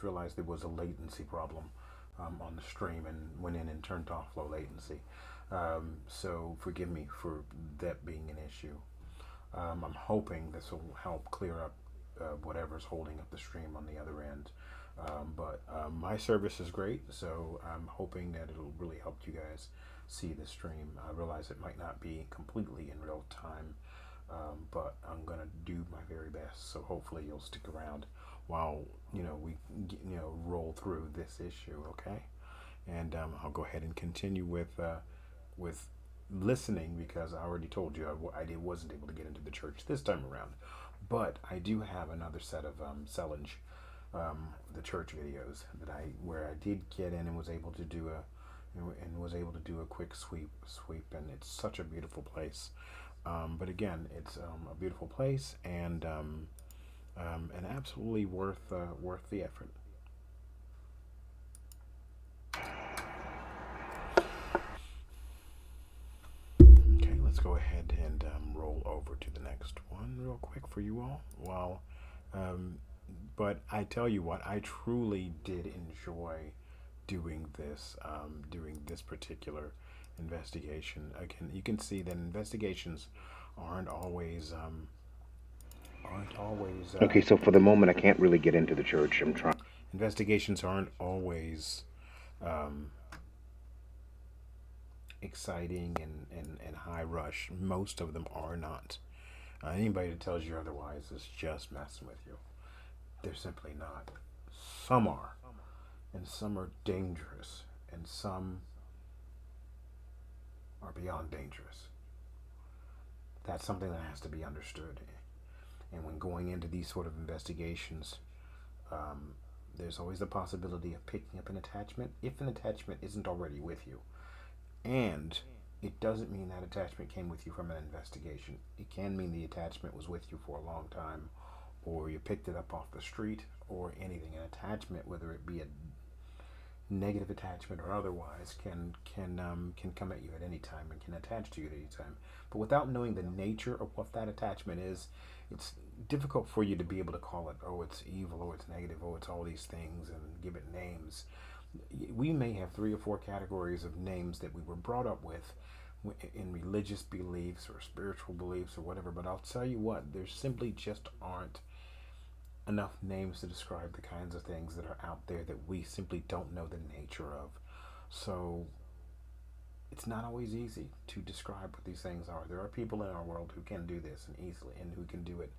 realized there was a latency problem on the stream and went in and turned off low latency. So forgive me for that being an issue. I'm hoping this will help clear up whatever's holding up the stream on the other end. But my service is great, so I'm hoping that it'll really help you guys see the stream. I realize it might not be completely in real time, but I'm gonna do my very best. So hopefully you'll stick around while we roll through this issue, okay? And I'll go ahead and continue with listening, because I already told you I wasn't able to get into the church this time around, but I do have another set of Sellinge, the church videos where I did get in and was able to do a quick sweep, and it's such a beautiful place. But again, it's a beautiful place and absolutely worth the effort. Okay, let's go ahead and roll over to the next one real quick for you all. But I tell you what, I truly did enjoy doing this particular investigation. Again, you can see that investigations aren't always. Okay, so for the moment, I can't really get into the church. I'm trying. Investigations aren't always exciting and high rush. Most of them are not. Anybody that tells you otherwise is just messing with you. They're simply not. Some are, and some are dangerous, and some are beyond dangerous. That's something that has to be understood. And when going into these sort of investigations, there's always the possibility of picking up an attachment if an attachment isn't already with you. And it doesn't mean that attachment came with you from an investigation. It can mean the attachment was with you for a long time, or you picked it up off the street, or anything. An attachment, whether it be a negative attachment or otherwise, can come at you at any time and can attach to you at any time. But without knowing the nature of what that attachment is, it's difficult for you to be able to call it, oh, it's evil, oh, it's negative, oh, it's all these things, and give it names. We may have 3 or 4 categories of names that we were brought up with in religious beliefs or spiritual beliefs or whatever, but I'll tell you what, there simply just aren't enough names to describe the kinds of things that are out there that we simply don't know the nature of. So it's not always easy to describe what these things are. There are people in our world who can do this and easily, and who can do it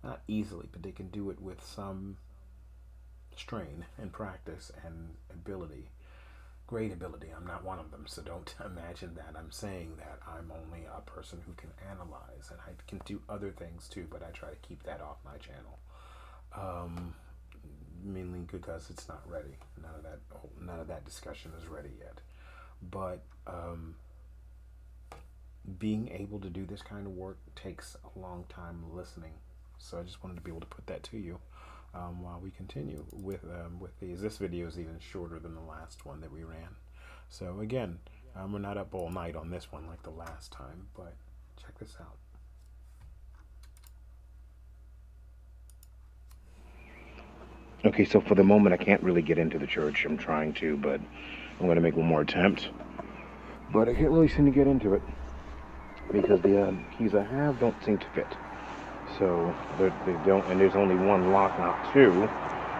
not easily, but they can do it with some strain and practice and ability. Great ability. I'm not one of them, so don't imagine that I'm saying that I'm only a person who can analyze, and I can do other things too, but I try to keep that off my channel. Mainly because it's not ready. None of that discussion is ready yet. But being able to do this kind of work takes a long time listening. So I just wanted to be able to put that to you while we continue with these. This video is even shorter than the last one that we ran. So again, we're not up all night on this one like the last time, but check this out. Okay, so for the moment, I can't really get into the church. I'm trying to, but I'm going to make one more attempt. But I can't really seem to get into it because the keys I have don't seem to fit. So they don't, and there's only one lock, not 2.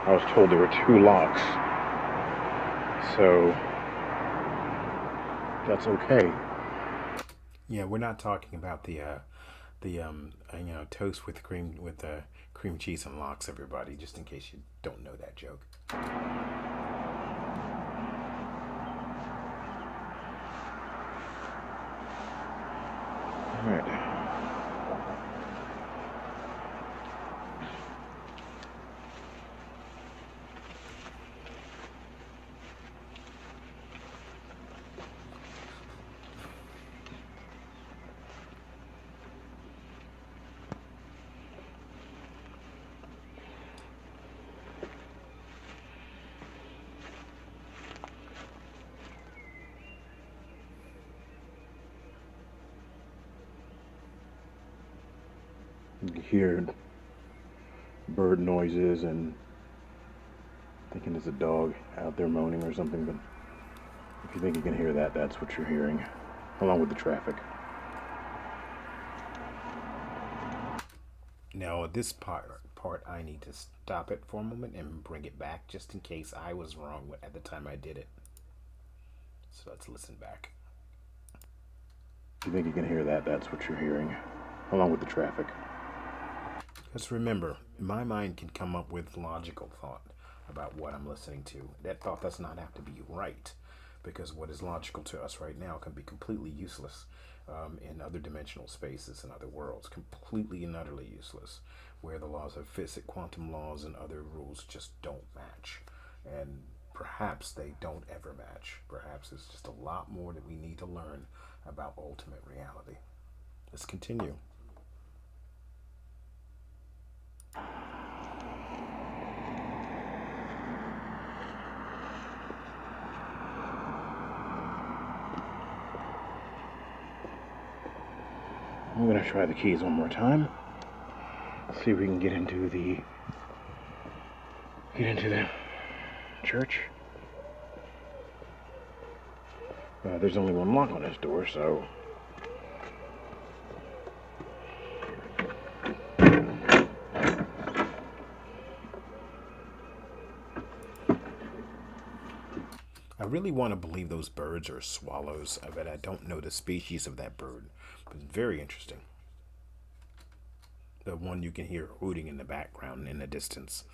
I was told there were 2 locks. So that's okay. Yeah, we're not talking about the toast with cream cheese and lox, everybody, just in case you don't know that joke. All right. You hear bird noises and thinking it's a dog out there moaning or something, but if you think you can hear that, that's what you're hearing, along with the traffic. Now, at this part, I need to stop it for a moment and bring it back just in case I was wrong at the time I did it. So let's listen back. If you think you can hear that, that's what you're hearing, along with the traffic. Just remember, my mind can come up with logical thought about what I'm listening to. That thought does not have to be right, because what is logical to us right now can be completely useless in other dimensional spaces and other worlds. Completely and utterly useless, where the laws of physics, quantum laws, and other rules just don't match. And perhaps they don't ever match. Perhaps there's just a lot more that we need to learn about ultimate reality. Let's continue. I'm gonna try the keys one more time. See if we can get into the church. There's only one lock on this door, so I really want to believe those birds are swallows, but I don't know the species of that bird. But it's very interesting. The one you can hear hooting in the background in the distance.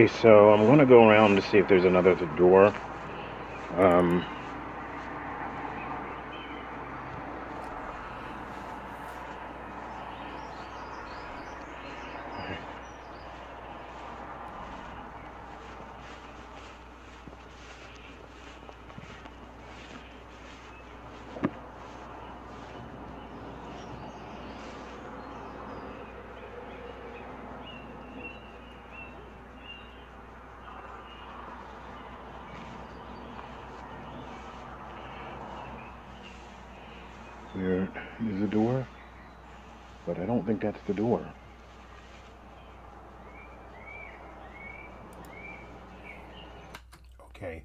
okay, so I'm gonna go around to see if there's another door. There is a door, but I don't think that's the door. Okay,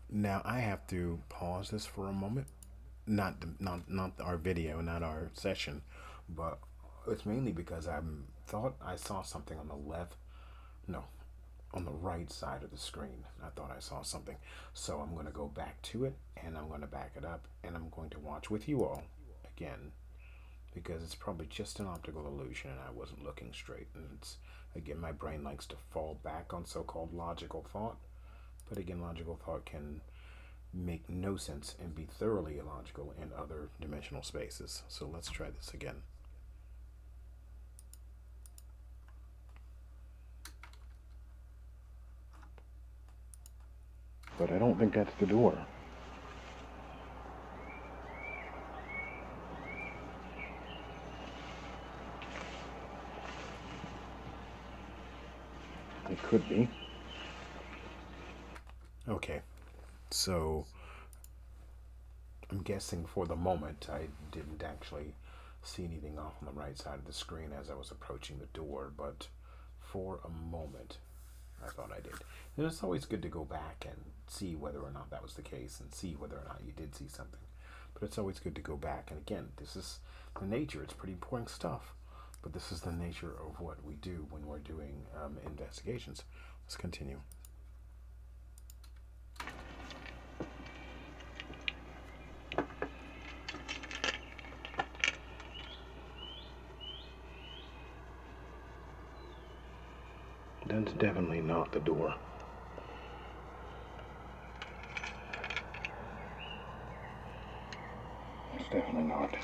now I have to pause this for a moment. Not our video, not our session, but it's mainly because I thought I saw something on the left. No, on the right side of the screen. I thought I saw something. So I'm going to go back to it, and I'm going to back it up, and I'm going to watch with you all again, because it's probably just an optical illusion and I wasn't looking straight. And it's, again, my brain likes to fall back on so-called logical thought. But again, logical thought can make no sense and be thoroughly illogical in other dimensional spaces. So let's try this again. But I don't think that's the door. It could be. Okay, so I'm guessing for the moment I didn't actually see anything off on the right side of the screen as I was approaching the door, but for a moment I thought I did. And it's always good to go back and see whether or not that was the case and see whether or not you did see something. But it's always good to go back. And again, this is the nature. It's pretty boring stuff. But this is the nature of what we do when we're doing investigations. Let's continue. That's definitely not the door. It's definitely not.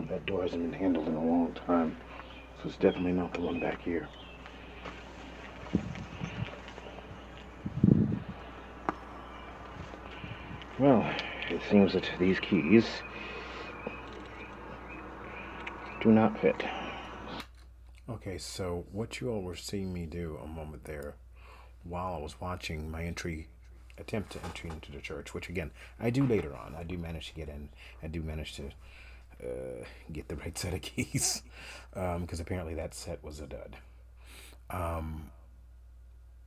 That door hasn't been handled in a long time, so it's definitely not the one back here. Well, it seems that these keys do not fit. Okay, so what you all were seeing me do a moment there while I was watching my attempt to enter into the church, which again, I do later on. I do manage to get in. I do manage to get the right set of keys, because apparently that set was a dud.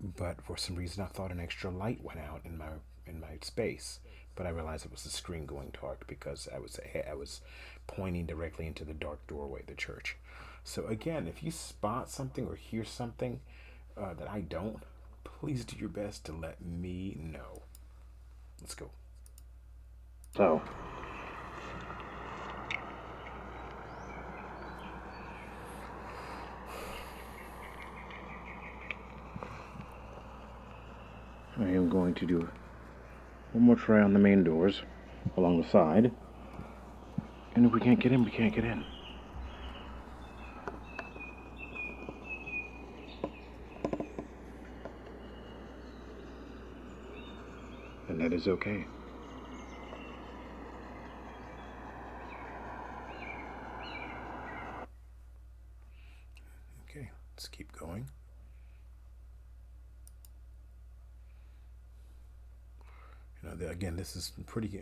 But for some reason, I thought an extra light went out in my space, but I realized it was the screen going dark because I was pointing directly into the dark doorway of the church. So again, if you spot something or hear something that I don't, please do your best to let me know. Let's go. So, I am going to do one more try on the main doors along the side. And if we can't get in, we can't get in. And that is okay. Okay, let's keep going. Again, this is pretty.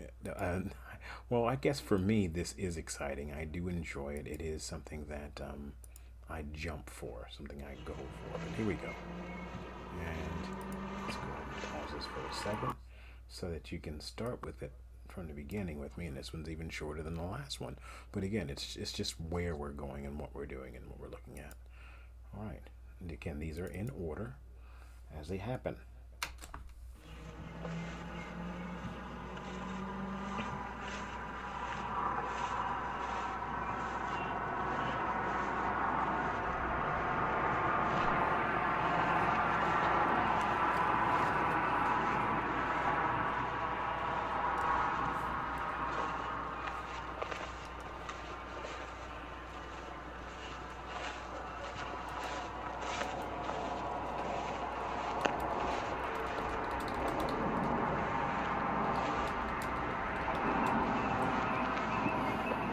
Well, I guess for me, this is exciting. I do enjoy it. It is something that I jump for, something I go for. But here we go. And let's go ahead and pause this for a second so that you can start with it from the beginning with me. And this one's even shorter than the last one. But again, it's just where we're going and what we're doing and what we're looking at. All right. And again, these are in order as they happen.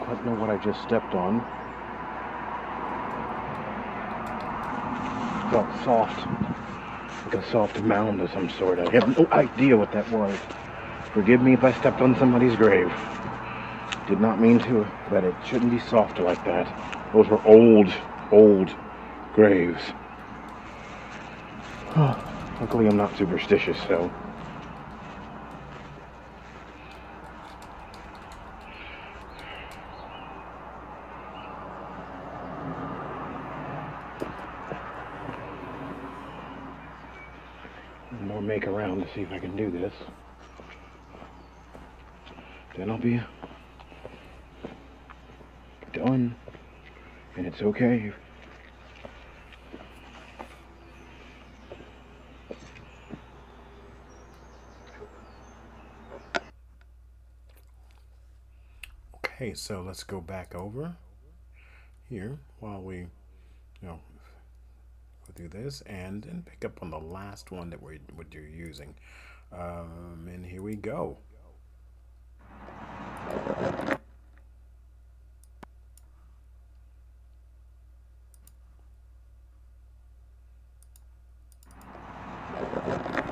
I don't know what I just stepped on. It felt soft, like a soft mound of some sort. I have no idea what that was. Forgive me if I stepped on somebody's grave. Did not mean to, but it shouldn't be soft like that. Those were old graves. Luckily I'm not superstitious, so. One more make around to see if I can do this. Then I'll be done, and it's okay. Okay, so let's go back over here while we, go through this and pick up on the last one that what you're using. And here we go.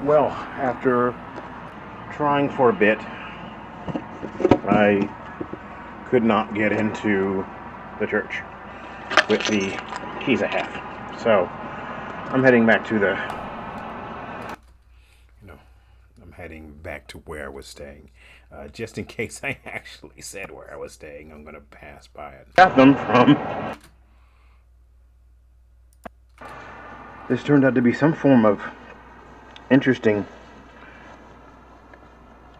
Well, after trying for a bit, I could not get into the church with the keys I have. So I'm heading back to I'm heading back to where I was staying. Just in case I actually said where I was staying, I'm going to pass by it. Got them from. This turned out to be some form of interesting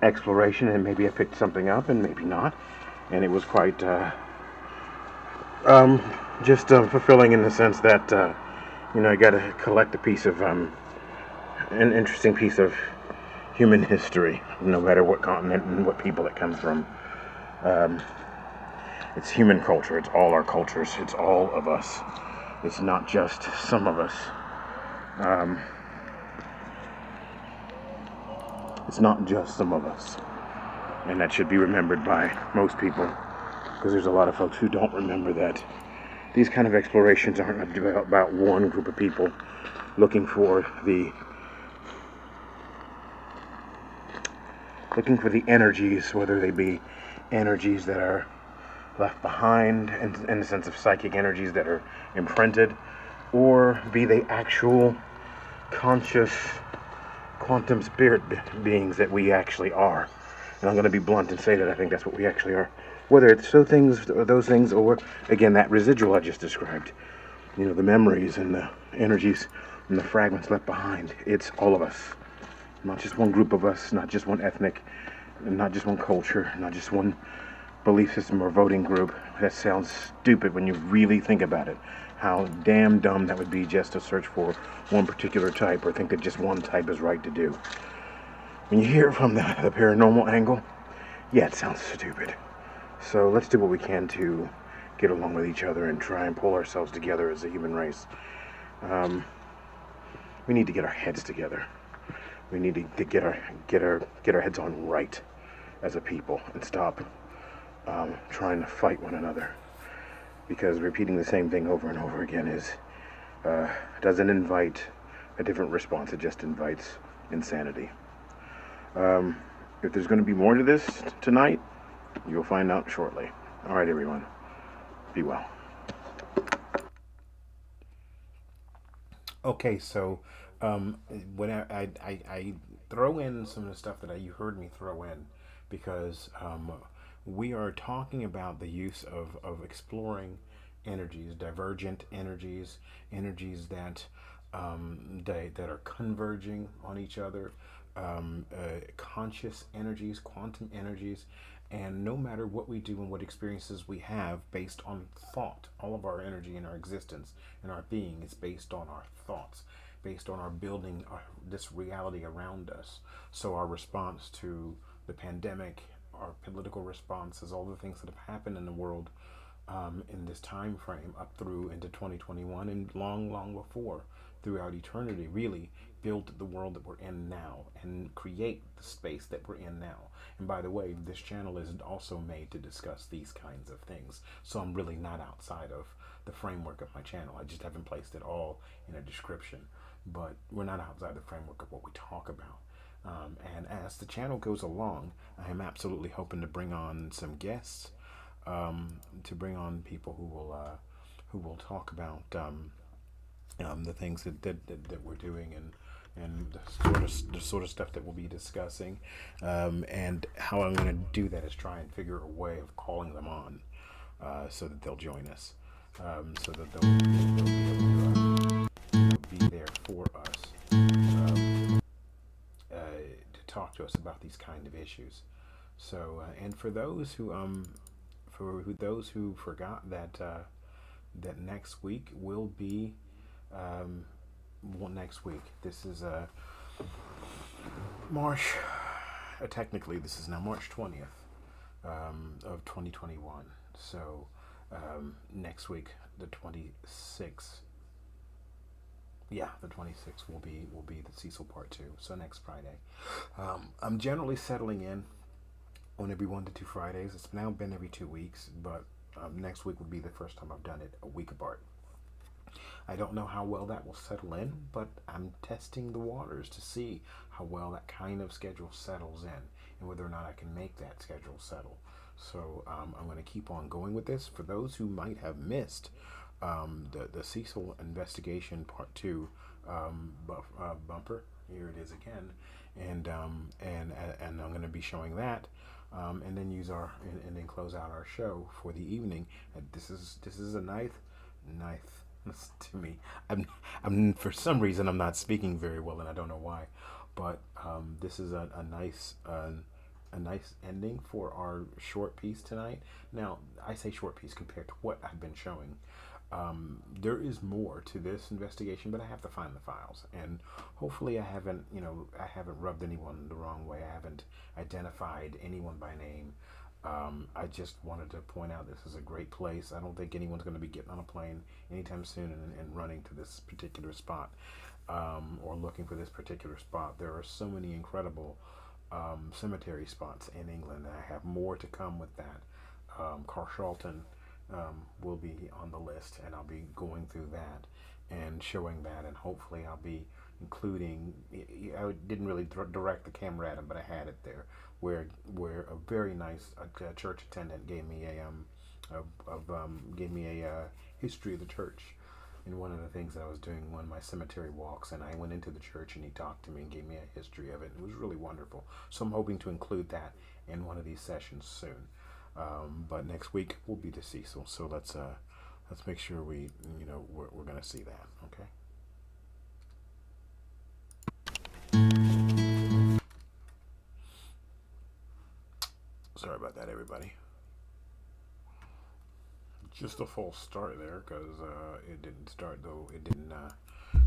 exploration, and maybe I picked something up and maybe not, and it was quite just fulfilling in the sense that I got to collect a piece of an interesting piece of human history, no matter what continent and what people it comes from. It's human culture. It's all our cultures. It's all of us. It's not just some of us. It's not just some of us. And that should be remembered by most people, because there's a lot of folks who don't remember that these kind of explorations aren't about one group of people looking for the energies, whether they be energies that are left behind in the sense of psychic energies that are imprinted, or be they actual conscious quantum spirit beings that we actually are. And I'm going to be blunt and say that I think that's what we actually are. Whether it's those things, or again that residual I just described, the memories and the energies and the fragments left behind. It's all of us, not just one group of us, not just one ethnic, not just one culture, not just one belief system or voting group. That sounds stupid when you really think about it. How damn dumb that would be just to search for one particular type or think that just one type is right to do. When you hear it from the paranormal angle, yeah, it sounds stupid. So let's do what we can to get along with each other and try and pull ourselves together as a human race. We need to get our heads together. We need to get our heads on right as a people and stop trying to fight one another. Because repeating the same thing over and over again doesn't invite a different response. It just invites insanity. If there's going to be more to this tonight, you'll find out shortly. All right, everyone. Be well. Okay, so when I throw in some of the stuff that you heard me throw in, because we are talking about the use of exploring energies, divergent energies, energies that that are converging on each other, conscious energies, quantum energies, and no matter what we do and what experiences we have based on thought, all of our energy and our existence and our being is based on our thoughts, based on our building this reality around us. So our response to the pandemic, our political responses, all the things that have happened in the world in this time frame up through into 2021 and long before, throughout eternity, really build the world that we're in now and create the space that we're in now. And by the way, this channel is also made to discuss these kinds of things, so I'm really not outside of the framework of my channel. I just haven't placed it all in a description, but we're not outside the framework of what we talk about. And as the channel goes along, I am absolutely hoping to bring on some guests, to bring on people who will talk about the things that we're doing, and the sort of stuff that we'll be discussing. And how I'm going to do that is try and figure a way of calling them on, so that they'll join us, so that they'll be able to be there for us, to talk to us about these kind of issues. So, and for those who forgot that that next week will be next week. This is March. Technically, this is now March 20th of 2021. So next week, the 26th. Yeah, the 26th will be the Cecil Part 2. So next Friday. I'm generally settling in on every 1 to 2 Fridays. It's now been every 2 weeks, but next week will be the first time I've done it a week apart. I don't know how well that will settle in, but I'm testing the waters to see how well that kind of schedule settles in and whether or not I can make that schedule settle. So I'm going to keep on going with this. For those who might have missed the Cecil investigation part 2 bumper, here it is again, and I'm going to be showing that. And then and then close out our show for the evening. This is a ninth to me. I'm for some reason I'm not speaking very well, and I don't know why, but this is a nice ending for our short piece tonight. Now I say short piece compared to what I've been showing. There is more to this investigation, but I have to find the files, and hopefully I haven't rubbed anyone the wrong way. I haven't identified anyone by name. I just wanted to point out this is a great place. I don't think anyone's going to be getting on a plane anytime soon and running to this particular spot, or looking for this particular spot. There are so many incredible cemetery spots in England, and I have more to come with that. Carshalton will be on the list, and I'll be going through that and showing that, and hopefully I'll be including. I didn't really direct the camera at him, but I had it there, where a very nice church attendant gave me a history of the church. And one of the things that I was doing one of my cemetery walks, and I went into the church and he talked to me and gave me a history of it. It was really wonderful. So I'm hoping to include that in one of these sessions soon. But next week will be the Cecil. So let's make sure we're gonna see that. Okay. Sorry about that, everybody. Just a false start there, because it didn't start though. It didn't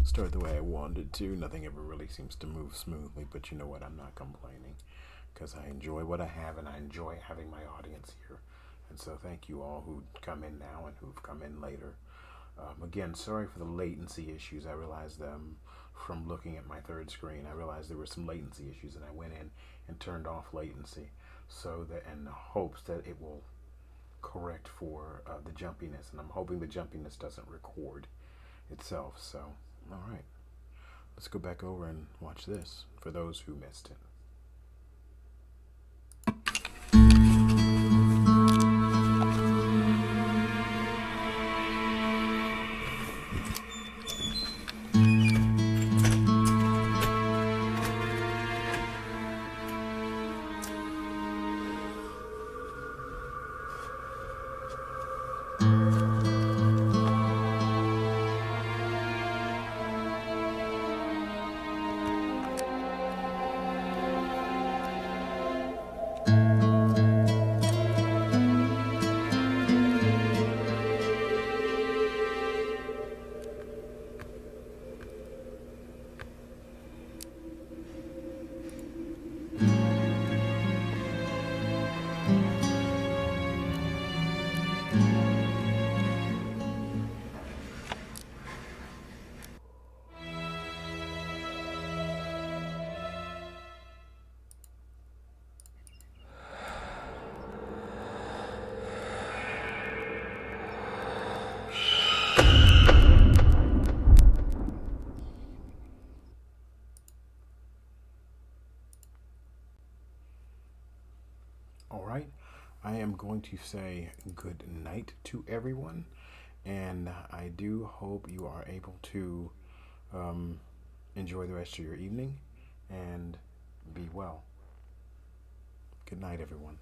start the way I wanted it to. Nothing ever really seems to move smoothly. But you know what? I'm not complaining, because I enjoy what I have, and I enjoy having my audience here. And so thank you all who come in now and who've come in later. Again, sorry for the latency issues. I realized from looking at my third screen, I realized there were some latency issues, and I went in and turned off latency, so that in hopes that it will correct for the jumpiness. And I'm hoping the jumpiness doesn't record itself. So, all right, let's go back over and watch this for those who missed it. All right, I am going to say good night to everyone, and I do hope you are able to enjoy the rest of your evening and be well. Good night, everyone.